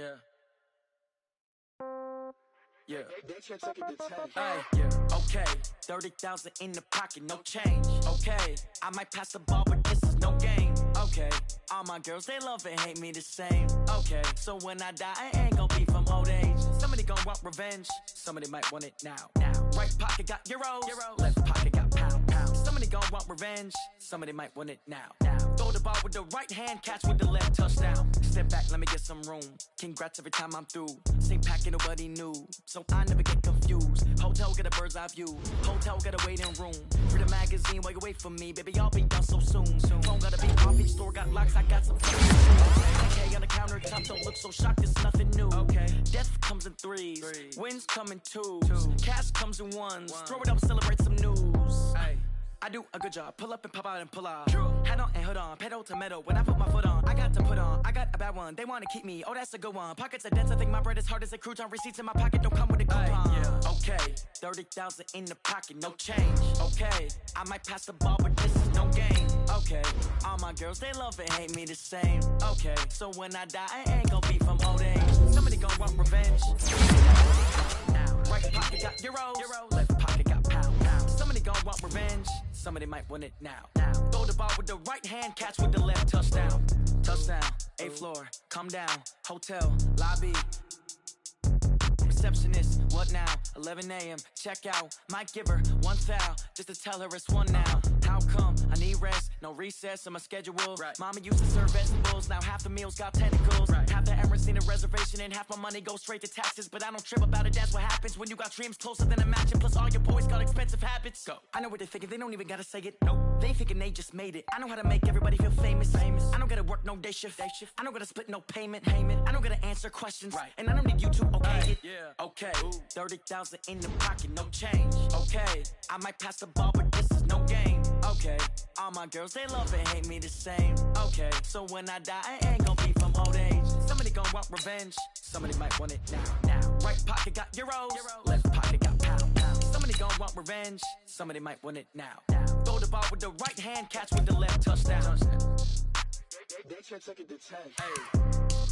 Speaker 6: Yeah. Yeah. Hey, yeah. Okay, 30,000 in the pocket, no change. Okay, I might pass the ball, but this is no game. Okay, all my girls, they love and hate me the same. Okay, so when I die, I ain't gon' be from old age. Somebody gon' want revenge, somebody might want it now. Right pocket got euros, left pocket got pounds. Somebody gon' want revenge, somebody might want it now. Throw the ball with the right hand, catch with the left, touchdown. Step back, let me get some room. Congrats every time I'm through. Same packet, nobody knew, so I never get confused. Hotel get a bird's eye view. Hotel get a waiting room. Read a magazine while you wait for me, baby. I'll be done so soon. Phone gotta be off, each store got locks. I got some. Okay, on the countertop, don't look so shocked. It's nothing new. Okay, death comes in threes. Wins come in twos. Cash comes in ones. Throw it up, celebrate some news. Hey. I do a good job, pull up and pop out and pull out. Head on and hood on, pedal to metal. When I put my foot on, I got to put on. I got a bad one, they wanna keep me. Oh, that's a good one. Pockets are dense, I think my bread is hard as a crouton. Receipts in my pocket don't come with a coupon. Yeah. Okay, 30,000 in the pocket, no change. Okay, I might pass the ball, but this is no game. Okay, all my girls, they love and hate me the same. Okay, so when I die, I ain't gon' be from old age. Somebody gon' want revenge. Right pocket got euros, left pocket got pounds. Somebody gon' want revenge, somebody might want it now. Throw the ball with the right hand, catch with the left, touchdown. Touchdown, 8th floor, come down, hotel, lobby. Receptionist, what now? 11 a.m., check out. Might give her one foul, just to tell her it's one now. How come? I need rest, no recess in my schedule. Right. Mama used to serve vegetables, now half the meals got tentacles. Right. Half the errands need a reservation, and half my money goes straight to taxes. But I don't trip about it, that's what happens when you got dreams closer than a match. And plus all your boys got expensive habits. Go. I know what they're thinking, they don't even gotta say it. Nope. They thinking they just made it. I know how to make everybody feel famous. I don't gotta work no day shift. I don't gotta split no payment. I don't gotta answer questions. Right. And I don't need you to okay it. Yeah. Okay, 30,000 in the pocket, no change. Okay, I might pass the ball, but this is no game. Okay, all my girls, they love and hate me the same. Okay, so when I die, I ain't gon' be from old age. Somebody gon' want revenge, somebody might want it now. Right pocket got euros, left pocket got pounds. Somebody gon' want revenge, somebody might want it now. Throw the ball with the right hand, catch with the left, touchdown.
Speaker 7: They check it to 10. Hey.